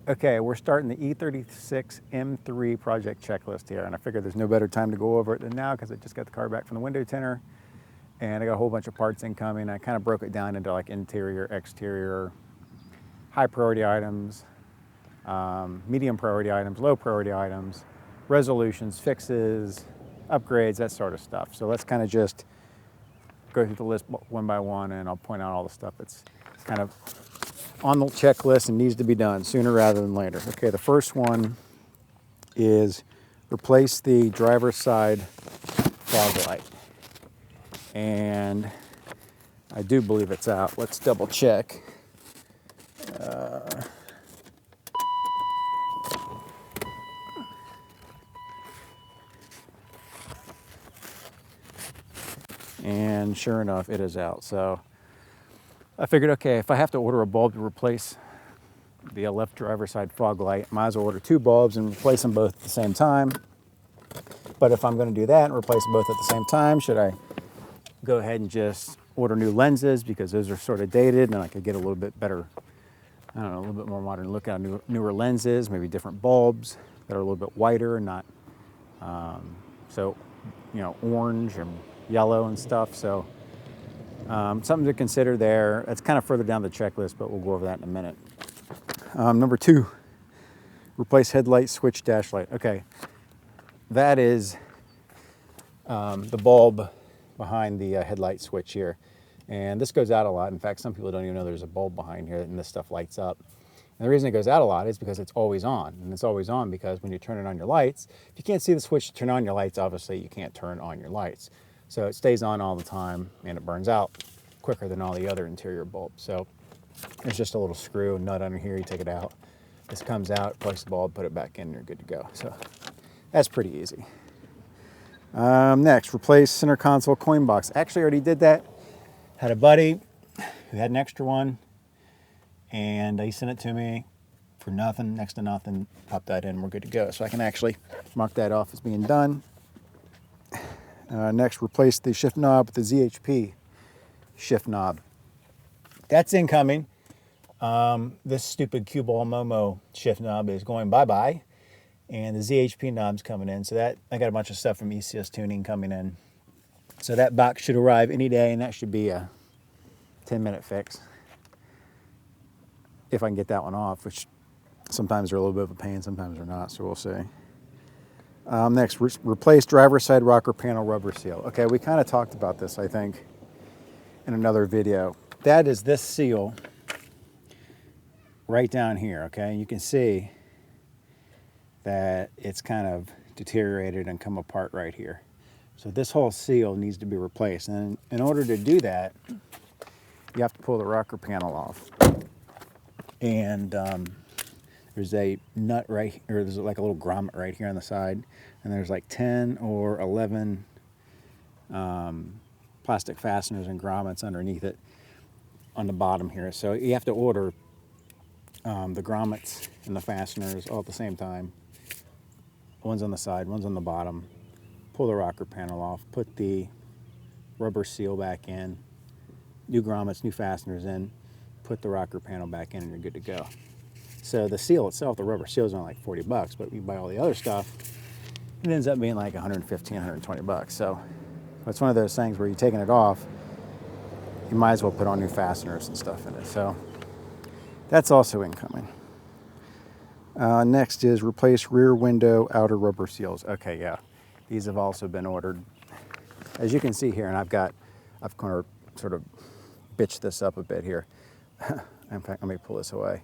Okay, we're starting the E36 M3 project checklist here, and I figured there's no better time to go over it than now because I just got the car back from the window tinner, and I got a whole bunch of parts incoming. I kind of broke it down into like interior, exterior, high priority items, medium priority items, low priority items, resolutions, fixes, upgrades, that sort of stuff. So let's kind of just go through the list one by one, and I'll point out all the stuff that's kind of on the checklist and needs to be done sooner rather than later. Okay, the first one is replace the driver's side fog light. And I do believe it's out. Let's double check. And sure enough, it is out. So I figured, okay, if I have to order a bulb to replace the left driver's side fog light, I might as well order two bulbs and replace them both at the same time. But if I'm going to do that and replace them both at the same time, should I go ahead and just order new lenses because those are sort of dated and I could get a little bit better, I don't know, a little bit more modern look at newer lenses, maybe different bulbs that are a little bit whiter and not so, you know, orange and yellow and stuff. So something to consider there. That's kind of further down the checklist, but we'll go over that in a minute. Number two, replace headlight, switch, dash light. Okay, that is the bulb behind the headlight switch here. And this goes out a lot. In fact, some people don't even know there's a bulb behind here and this stuff lights up. And the reason it goes out a lot is because it's always on. And it's always on because when you turn it on your lights, if you can't see the switch to turn on your lights, obviously you can't turn on your lights. So it stays on all the time and it burns out quicker than all the other interior bulbs. So there's just a little screw and nut under here, you take it out. This comes out, replace the bulb, put it back in, and you're good to go. So that's pretty easy. Next, replace center console coin box. Actually, already did that. Had a buddy who had an extra one, and he sent it to me for nothing, next to nothing. Pop that in, we're good to go. So I can actually mark that off as being done. Next, replace the shift knob with the ZHP shift knob. That's incoming. This stupid cue ball Momo shift knob is going bye-bye, and the ZHP knob's coming in. So that I got a bunch of stuff from ECS Tuning coming in. So that box should arrive any day, and that should be a 10-minute fix. If I can get that one off, which sometimes they're a little bit of a pain, sometimes they're not, so we'll see. Next, replace driver's side rocker panel rubber seal. Okay, we kind of talked about this, I think, in another video. That is this seal right down here, okay? You can see that it's kind of deteriorated and come apart right here. So this whole seal needs to be replaced. And in order to do that, you have to pull the rocker panel off. And there's a nut right here, or there's like a little grommet right here on the side. And there's like 10 or 11 plastic fasteners and grommets underneath it on the bottom here. So you have to order the grommets and the fasteners all at the same time. One's on the side, one's on the bottom. Pull the rocker panel off, put the rubber seal back in, new grommets, new fasteners in, put the rocker panel back in, and you're good to go. So the seal itself, the rubber seal, is only like 40 bucks, but you buy all the other stuff, it ends up being like 115, 120 bucks. So it's one of those things where you're taking it off, you might as well put on new fasteners and stuff in it. So that's also incoming. Next is replace rear window outer rubber seals. Okay, yeah, these have also been ordered. As you can see here, and I've kind of sort of bitched this up a bit here. In fact, let me pull this away.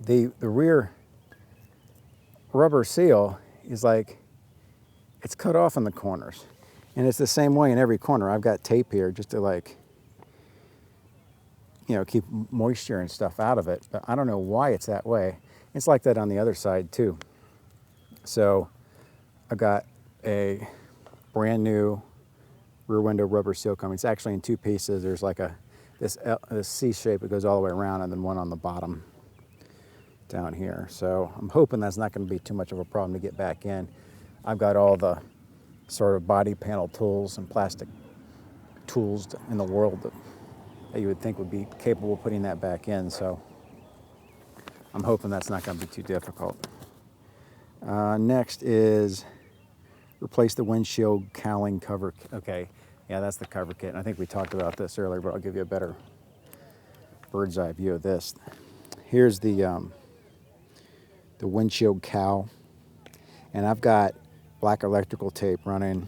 The rear rubber seal is like, it's cut off in the corners. And it's the same way in every corner. I've got tape here just to, like, you know, keep moisture and stuff out of it. But I don't know why it's that way. It's like that on the other side too. So I got a brand new rear window rubber seal coming. It's actually in two pieces. There's like this C shape that goes all the way around, and then one on the bottom down here. So I'm hoping that's not going to be too much of a problem to get back in. I've got all the sort of body panel tools and plastic tools in the world that you would think would be capable of putting that back in. So I'm hoping that's not going to be too difficult. Next is replace the windshield cowling cover. Okay, yeah, that's the cover kit. And I think we talked about this earlier, but I'll give you a better bird's eye view of this. Here's the windshield cowl, and I've got black electrical tape running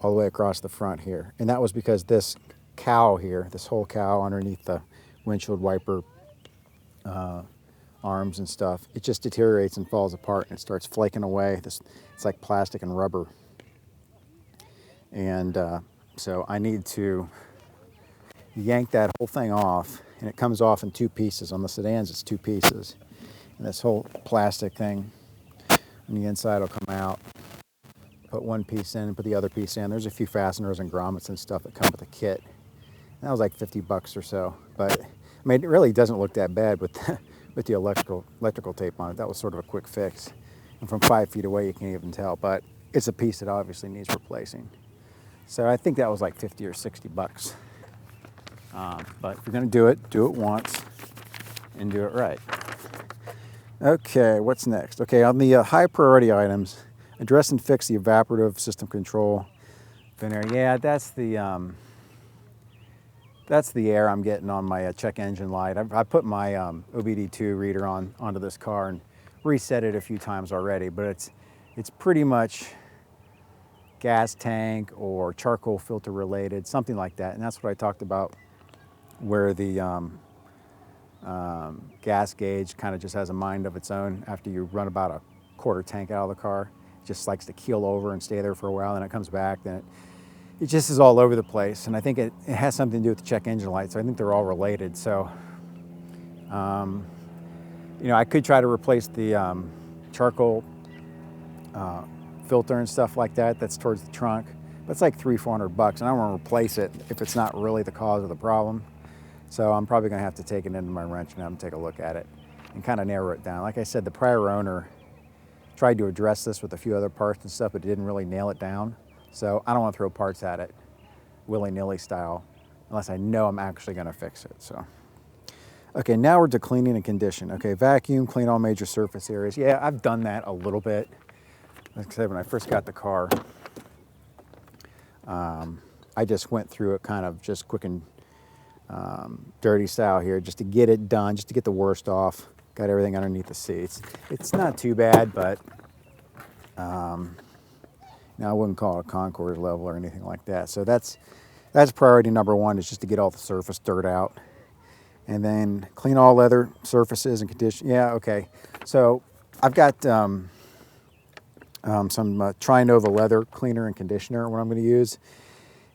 all the way across the front here. And that was because this cowl here, this whole cowl underneath the windshield wiper arms and stuff, it just deteriorates and falls apart and it starts flaking away. It's like plastic and rubber. And so I need to yank that whole thing off, and it comes off in two pieces. On the sedans, it's two pieces. And this whole plastic thing on the inside will come out. Put one piece in and put the other piece in. There's a few fasteners and grommets and stuff that come with the kit. And that was like $50 or so. But I mean, it really doesn't look that bad with the electrical tape on it. That was sort of a quick fix. And from 5 feet away, you can't even tell. But it's a piece that obviously needs replacing. So I think that was like 50 or 60 bucks. But if you're going to do it once and do it right. Okay, what's next? Okay, on the high priority items, address and fix the evaporative system control veneer. Yeah, that's the air I'm getting on my check engine light. I put my OBD2 reader onto this car and reset it a few times already, but it's pretty much gas tank or charcoal filter related, something like that. And that's what I talked about, where the gas gauge kind of just has a mind of its own. After you run about a quarter tank out of the car, it just likes to keel over and stay there for a while, then it comes back, then it just is all over the place. And I think it has something to do with the check engine light, so I think they're all related. So, you know, I could try to replace the charcoal filter and stuff like that that's towards the trunk, but it's like $300-400 bucks, and I don't want to replace it if it's not really the cause of the problem. So I'm probably going to have to take it into my wrench and have them take a look at it and kind of narrow it down. Like I said, the prior owner tried to address this with a few other parts and stuff, but it didn't really nail it down. So I don't want to throw parts at it willy-nilly style unless I know I'm actually going to fix it. So, okay, now we're to cleaning and condition. Okay, vacuum, clean all major surface areas. Yeah, I've done that a little bit. Like I said, when I first got the car, I just went through it kind of just quick and dirty style here, just to get it done, just to get the worst off. Got everything underneath the seats. It's not too bad, but now I wouldn't call it a concours level or anything like that. So that's priority number one, is just to get all the surface dirt out. And then clean all leather surfaces and condition. Yeah, okay. So I've got some Trinova leather cleaner and conditioner. What I'm going to use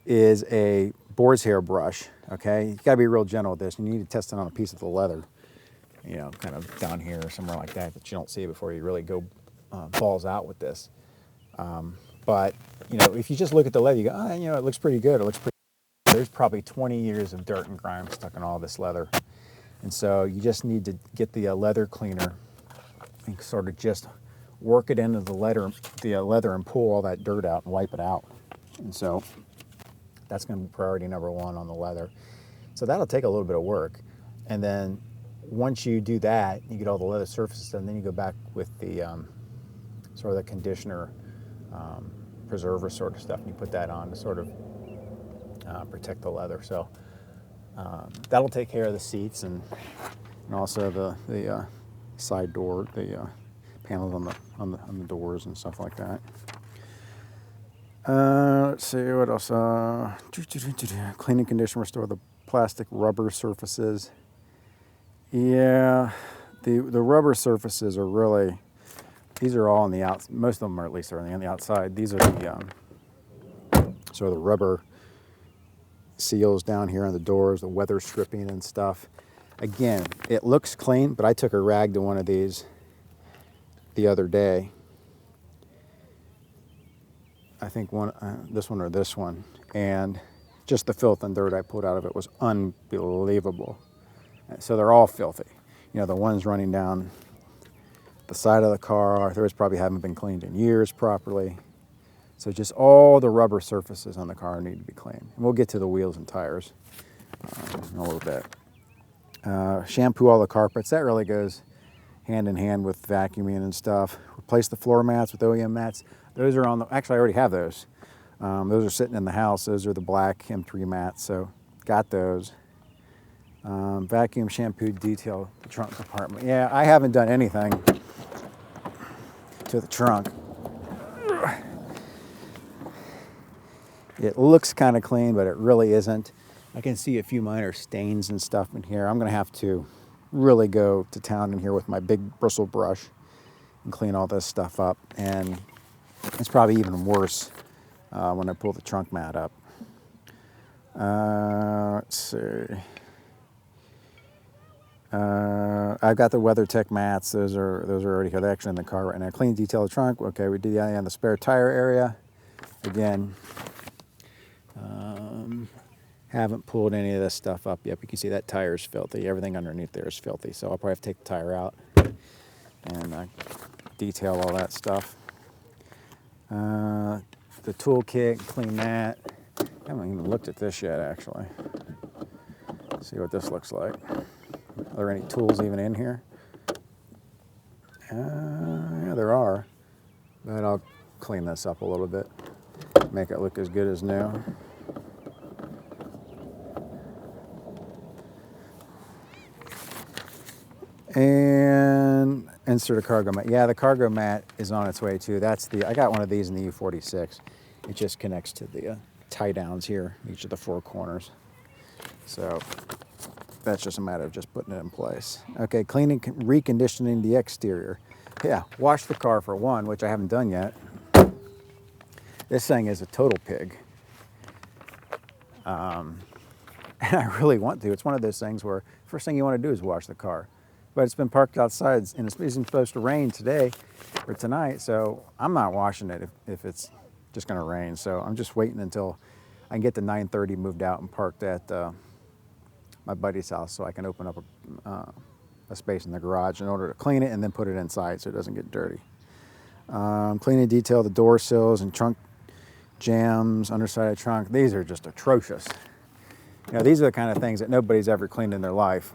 is a boar's hair brush. Okay, you got to be real gentle with this. You need to test it on a piece of the leather, you know, kind of down here or somewhere like that you don't see before you really go balls out with this. But you know, if you just look at the leather, you go, oh, you know, it looks pretty good. It looks pretty. There's probably 20 years of dirt and grime stuck in all this leather, and so you just need to get the leather cleaner and sort of just work it into the leather and pull all that dirt out and wipe it out. And so that's going to be priority number one on the leather. So that'll take a little bit of work. And then once you do that, you get all the leather surfaces done, then you go back with the sort of the conditioner, preserver sort of stuff, and you put that on to sort of protect the leather. So that'll take care of the seats and also the side door, the panels on the doors and stuff like that. Let's see what else. Clean and condition, restore the plastic rubber surfaces. Yeah, the rubber surfaces are really, these are all on the outside. Most of them are, at least, are on the outside. These are the sort of the rubber seals down here on the doors, the weather stripping and stuff. Again, it looks clean, but I took a rag to one of these the other day. I think this one or this one, and just the filth and dirt I pulled out of it was unbelievable. So they're all filthy. You know, the ones running down the side of the car, those probably haven't been cleaned in years properly. So just all the rubber surfaces on the car need to be cleaned. And we'll get to the wheels and tires in a little bit. Shampoo all the carpets. That really goes hand in hand with vacuuming and stuff. Replace the floor mats with OEM mats. Those are on the, actually I already have those. Those are sitting in the house. Those are the black M3 mats, so got those. Vacuum, shampoo, detail the trunk compartment. Yeah, I haven't done anything to the trunk. It looks kind of clean, but it really isn't. I can see a few minor stains and stuff in here. I'm gonna have to really go to town in here with my big bristle brush and clean all this stuff up. And it's probably even worse when I pull the trunk mat up. Let's see. I've got the WeatherTech mats. Those are already here. They're actually in the car right now. Clean detail the trunk. Okay, we did that on the spare tire area. Again, haven't pulled any of this stuff up yet. You can see that tire is filthy. Everything underneath there is filthy. So I'll probably have to take the tire out and detail all that stuff. The toolkit, clean that. I haven't even looked at this yet, actually. Let's see what this looks like. Are there any tools even in here? Yeah, there are. But I'll clean this up a little bit. Make it look as good as new. And insert a cargo mat. Yeah, the cargo mat is on its way too. That's the, I got one of these in the E46. It just connects to the tie downs here, each of the four corners. So that's just a matter of just putting it in place. Okay, cleaning, reconditioning the exterior. Yeah, wash the car for one, which I haven't done yet. This thing is a total pig. And I really want to. It's one of those things where first thing you want to do is wash the car. But it's been parked outside and it's isn't supposed to rain today or tonight, so I'm not washing it if it's just gonna rain. So I'm just waiting until I can get the 930 moved out and parked at my buddy's house so I can open up a space in the garage in order to clean it and then put it inside so it doesn't get dirty. Clean and detail the door sills and trunk jambs, underside of trunk. These are just atrocious. You know, these are the kind of things that nobody's ever cleaned in their life.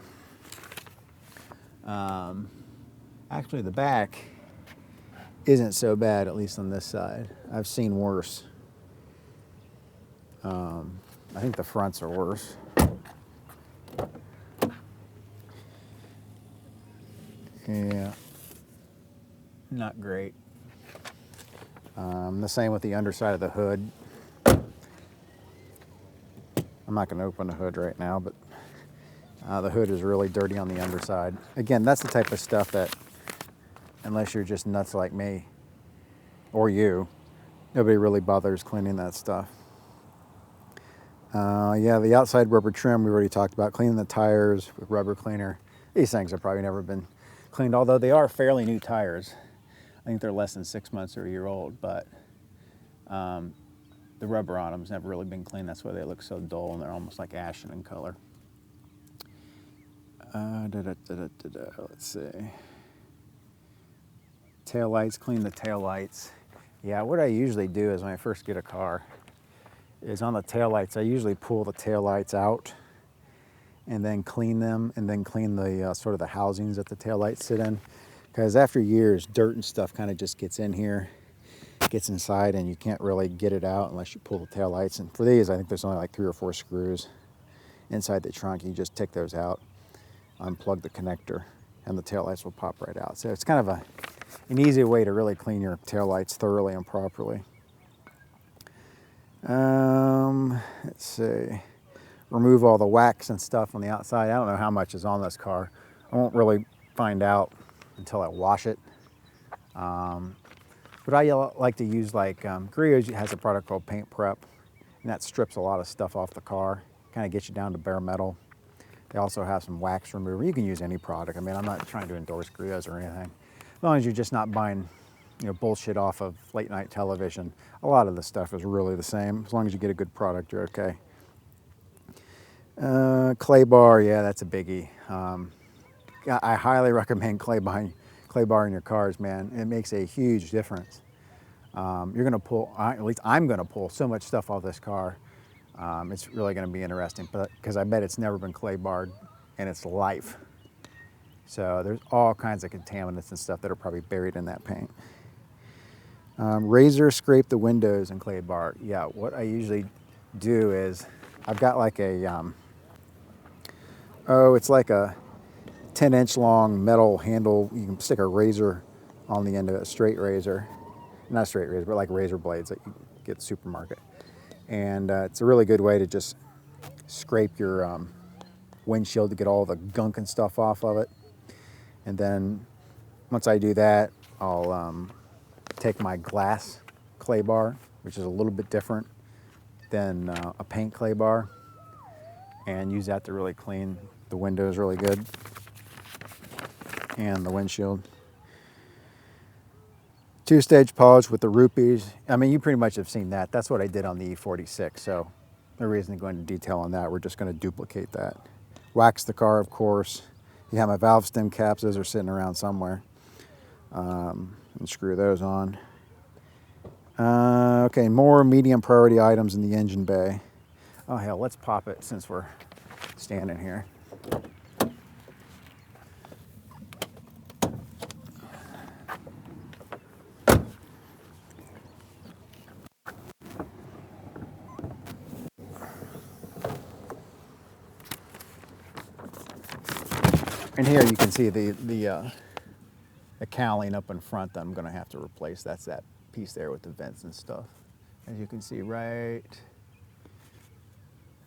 Actually, the back isn't so bad, at least on this side. I've seen worse. I think the fronts are worse. Yeah, not great. The same with the underside of the hood. I'm not going to open the hood right now, but the hood is really dirty on the underside. Again, that's the type of stuff that, unless you're just nuts like me, or you, nobody really bothers cleaning that stuff. Yeah, the outside rubber trim we already talked about. Cleaning the tires with rubber cleaner. These things have probably never been cleaned, although they are fairly new tires. I think they're less than 6 months or a year old, but the rubber on them has never really been cleaned. That's why they look so dull and they're almost like ashen in color. Let's see. Tail lights, clean the tail lights. Yeah, what I usually do is when I first get a car is on the tail lights, I usually pull the tail lights out and then clean them and then clean the sort of the housings that the tail lights sit in. Because after years, dirt and stuff kind of just gets in here, gets inside, and you can't really get it out unless you pull the tail lights. And for these, I think there's only like 3 or 4 screws inside the trunk. You just take those out, unplug the connector, and the tail lights will pop right out. So it's kind of an easy way to really clean your tail lights thoroughly and properly. Let's see. Remove all the wax and stuff on the outside. I don't know how much is on this car. I won't really find out until I wash it. But I like to use like, Griot has a product called Paint Prep, and that strips a lot of stuff off the car, kind of gets you down to bare metal. They also have some wax remover. You can use any product. I mean, I'm not trying to endorse Griots or anything. As long as you're just not buying, you know, bullshit off of late night television. A lot of the stuff is really the same. As long as you get a good product, you're okay. Clay bar, yeah, that's a biggie. I highly recommend clay bar in your cars, man. It makes a huge difference. You're gonna pull, at least I'm gonna pull so much stuff off this car. It's really gonna be interesting, but because I bet it's never been clay barred and it's life. So there's all kinds of contaminants and stuff that are probably buried in that paint. Razor scrape the windows and clay bar. Yeah, what I usually do is I've got like a, it's like a 10-inch long metal handle. You can stick a razor on the end of it, a straight razor. Not a straight razor, but like razor blades that you get at the supermarket. And it's a really good way to just scrape your windshield to get all the gunk and stuff off of it. And then once I do that, I'll take my glass clay bar, which is a little bit different than a paint clay bar, and use that to really clean the windows really good and the windshield. Two-stage polish with the rupees. I mean, you pretty much have seen that. That's what I did on the E46, so no reason to go into detail on that. We're just going to duplicate that. Wax the car, of course. You have my valve stem caps. Those are sitting around somewhere. And screw those on. Okay, more medium priority items in the engine bay. Oh, hell, let's pop it since we're standing here. And here you can see the cowling up in front that I'm going to have to replace. That's that piece there with the vents and stuff. As you can see right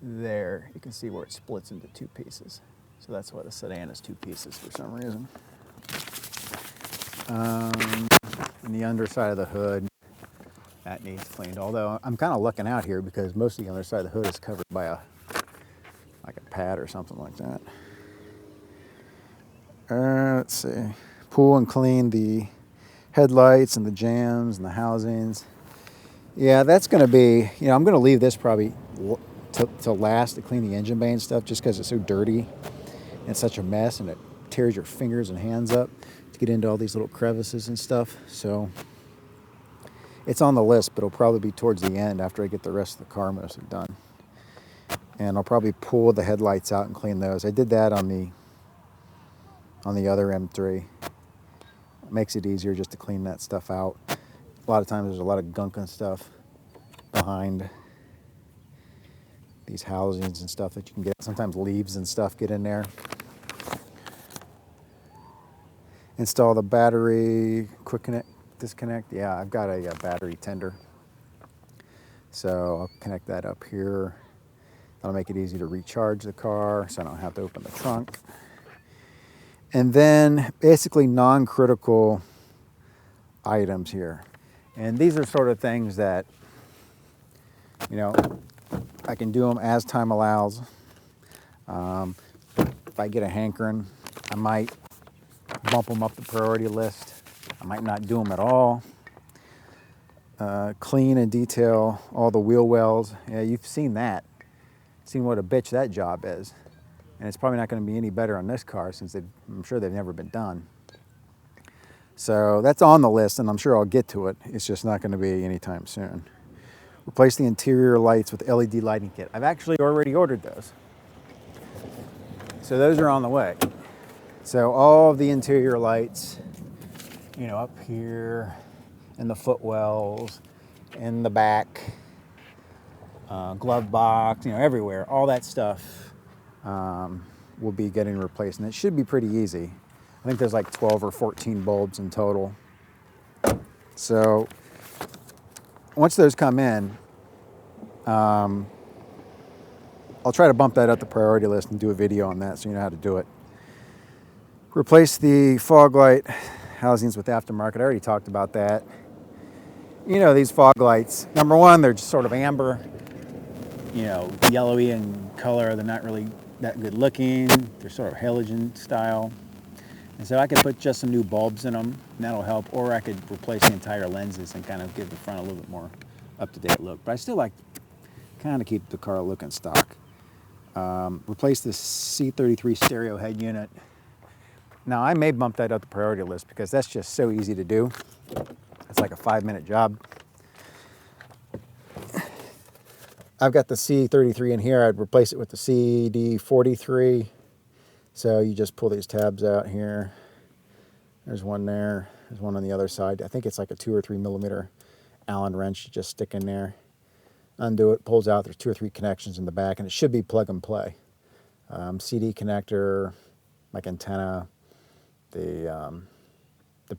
there, you can see where it splits into two pieces. So that's why the sedan is two pieces for some reason. And the underside of the hood, that needs cleaned. Although I'm kind of looking out here because most of the underside of the hood is covered by a pad or something like that. Let's see. Pull and clean the headlights and the jambs and the housings. Yeah, that's going to be, I'm going to leave this probably to last to clean the engine bay and stuff just because it's so dirty and it's such a mess and it tears your fingers and hands up to get into all these little crevices and stuff. So it's on the list, but it'll probably be towards the end after I get the rest of the car mostly done. And I'll probably pull the headlights out and clean those. I did that on the other M3. It makes it easier just to clean that stuff out. A lot of times there's a lot of gunk and stuff behind these housings and stuff that you can get. Sometimes leaves and stuff get in there. Install the battery quick connect, disconnect. Yeah, I've got a battery tender. So I'll connect that up here. That'll make it easy to recharge the car so I don't have to open the trunk. And then basically non-critical items here. And these are sort of things that, I can do them as time allows. If I get a hankering, I might bump them up the priority list. I might not do them at all. Clean and detail all the wheel wells. Yeah, you've seen that. Seen what a bitch that job is. And it's probably not going to be any better on this car since I'm sure they've never been done. So that's on the list, and I'm sure I'll get to it. It's just not going to be anytime soon. Replace the interior lights with LED lighting kit. I've actually already ordered those. So those are on the way. So all of the interior lights, up here, in the footwells, in the back, glove box, everywhere, all that stuff will be getting replaced, and it should be pretty easy. I think there's like 12 or 14 bulbs in total. So once those come in, I'll try to bump that up the priority list and do a video on that so you know how to do it. Replace the fog light housings with aftermarket. I already talked about that. These fog lights, number one, they're just sort of amber, yellowy in color. They're not really that good looking. They're sort of halogen style. And so I could put just some new bulbs in them, and that'll help. Or I could replace the entire lenses and kind of give the front a little bit more up-to-date look. But I still like to kind of keep the car looking stock. Replace the C33 stereo head unit. Now, I may bump that up the priority list because that's just so easy to do. It's like a 5-minute job. I've got the C33 in here. I'd replace it with the CD43. So you just pull these tabs out here. There's one there. There's one on the other side. I think it's like a 2 or 3 millimeter Allen wrench. You just stick in there, undo it, pulls out. There's 2 or 3 connections in the back, and it should be plug and play. CD connector, like antenna, the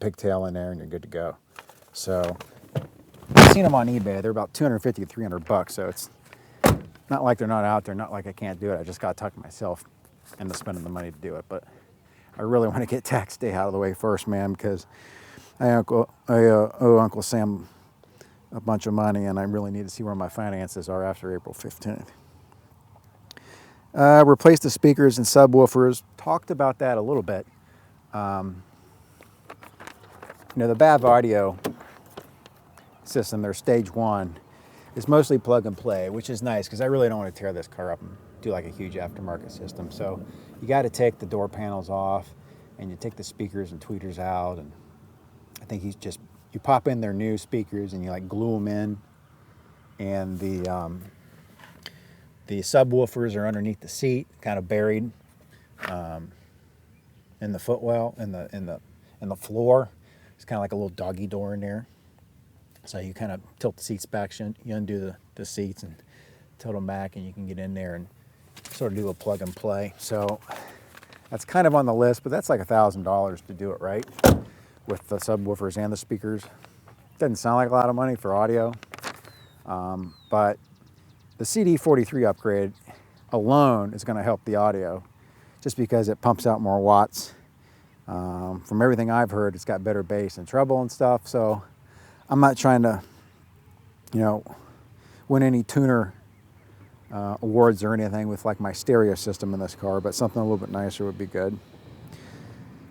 pigtail in there, and you're good to go. So I've seen them on eBay. They're about 250 to 300 bucks. So it's not like they're not out there. Not like I can't do it. I just got to talk myself into spending the money to do it. But I really want to get tax day out of the way first, man, because I owe Uncle Sam a bunch of money, and I really need to see where my finances are after April 15th. Replace the speakers and subwoofers. Talked about that a little bit. You know, the BAV audio system, their stage 1, is mostly plug and play, which is nice because I really don't want to tear this car up and do like a huge aftermarket system. So you got to take the door panels off, and you take the speakers and tweeters out, and I think you pop in their new speakers and you like glue them in, and the subwoofers are underneath the seat, kind of buried in the footwell, in the floor. It's kind of like a little doggy door in there. So you kind of tilt the seats back, you undo the seats and tilt them back, and you can get in there and sort of do a plug and play. So that's kind of on the list, but that's like $1,000 to do it right with the subwoofers and the speakers. Doesn't sound like a lot of money for audio, but the CD43 upgrade alone is going to help the audio just because it pumps out more watts. From everything I've heard, it's got better bass and treble and stuff. So I'm not trying to, you know, win any tuner awards or anything with like my stereo system in this car, but something a little bit nicer would be good.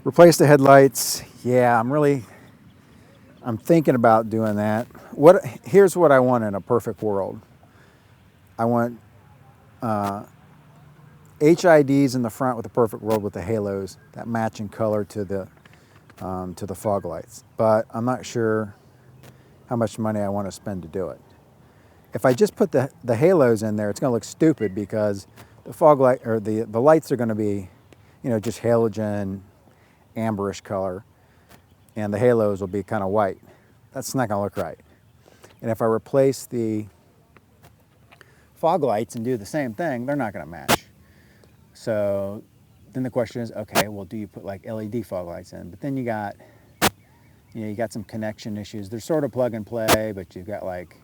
Replace the headlights. Yeah, I'm thinking about doing that. Here's what I want in a perfect world. I want HIDs in the front with the perfect world with the halos that match in color to the fog lights. But I'm not sure how much money I want to spend to do it. If I just put the halos in there, it's going to look stupid because the fog light or the lights are going to be, you know, just halogen, amberish color, and the halos will be kind of white. That's not going to look right. And if I replace the fog lights and do the same thing, they're not going to match. So then the question is, okay, well, do you put like LED fog lights in? But then you got some connection issues. They're sort of plug and play, but you've got like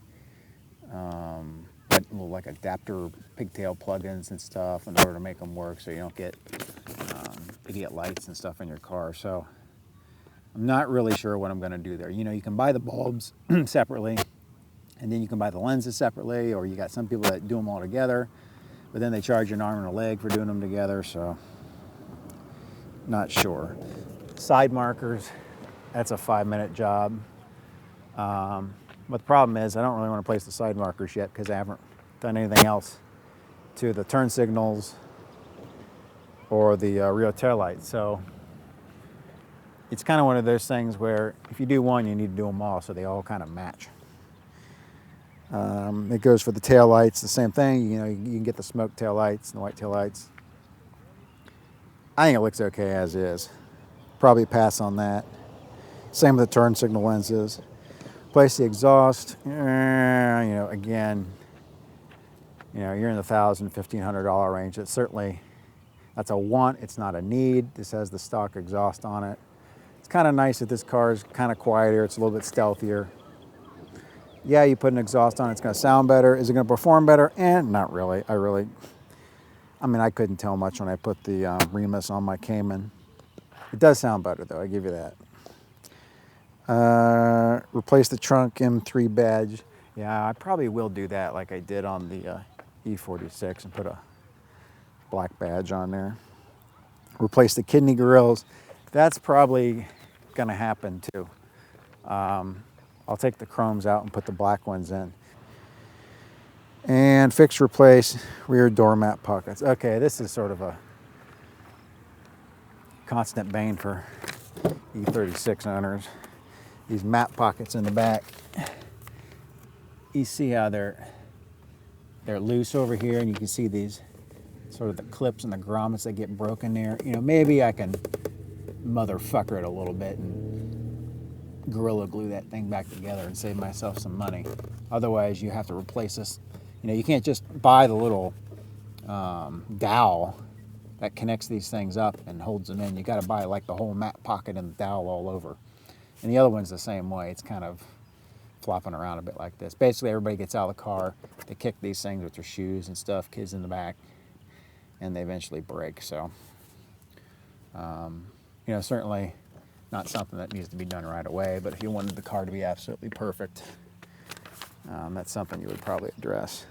little like adapter pigtail plugins and stuff in order to make them work, so you don't get idiot lights and stuff in your car. So I'm not really sure what I'm going to do there. You know, you can buy the bulbs separately, and then you can buy the lenses separately, or you got some people that do them all together, but then they charge you an arm and a leg for doing them together, so not sure. Side markers, that's a 5-minute job. But the problem is I don't really want to place the side markers yet because I haven't done anything else to the turn signals or the rear tail lights. So it's kind of one of those things where if you do one, you need to do them all so they all kind of match. It goes for the tail lights, the same thing. You know, you can get the smoke tail lights and the white tail lights. I think it looks okay as is. Probably pass on that. Same with the turn signal lenses. Place the exhaust. You know, again, you know, you're in the $1,000, $1,500 range. It's certainly, that's a want. It's not a need. This has the stock exhaust on it. It's kind of nice that this car is kind of quieter. It's a little bit stealthier. Yeah, you put an exhaust on, it's going to sound better. Is it going to perform better? Not really. I mean, I couldn't tell much when I put the Remus on my Cayman. It does sound better, though. I give you that. Replace the trunk M3 badge. Yeah, I probably will do that like I did on the E46 and put a black badge on there. Replace the kidney grills. That's probably going to happen, too. I'll take the chromes out and put the black ones in. And fix, replace rear door mat pockets. Okay, this is sort of a constant bane for E36 owners. These mat pockets in the back. You see how they're loose over here, and you can see these sort of the clips and the grommets that get broken there. You know, maybe I can motherfucker it a little bit and Gorilla Glue that thing back together and save myself some money. Otherwise, you have to replace this. You know, you can't just buy the little dowel that connects these things up and holds them in. You got to buy like the whole mat pocket and the dowel all over. And the other one's the same way. It's kind of flopping around a bit like this. Basically, everybody gets out of the car, they kick these things with their shoes and stuff, kids in the back, and they eventually break. So, you know, certainly not something that needs to be done right away, but if you wanted the car to be absolutely perfect, that's something you would probably address.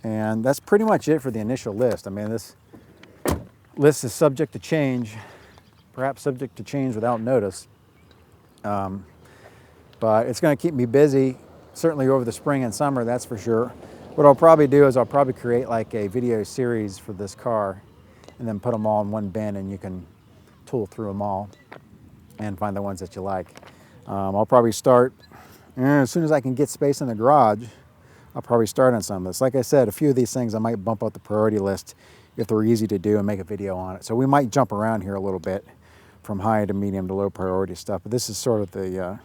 And that's pretty much it for the initial list. I mean, this list is subject to change, perhaps subject to change without notice. But it's going to keep me busy, certainly over the spring and summer, that's for sure. What I'll probably do is I'll probably create like a video series for this car and then put them all in one bin, and you can tool through them all and find the ones that you like. I'll probably start, as soon as I can get space in the garage, I'll probably start on some of this. Like I said, a few of these things I might bump up the priority list if they're easy to do and make a video on it. So we might jump around here a little bit from high to medium to low priority stuff, but this is sort of the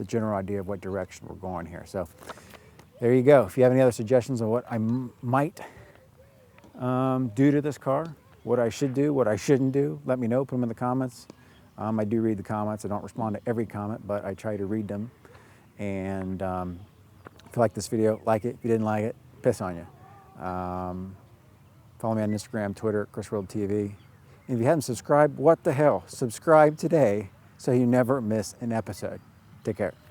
general idea of what direction we're going here. So there you go. If you have any other suggestions on what I might do to this car, what I should do, what I shouldn't do, let me know, put them in the comments. I do read the comments. I don't respond to every comment, but I try to read them. And if you like this video, like it. If you didn't like it, piss on you. Follow me on Instagram, Twitter, ChrisWorldTV. And if you haven't subscribed, what the hell? Subscribe today so you never miss an episode. Take care.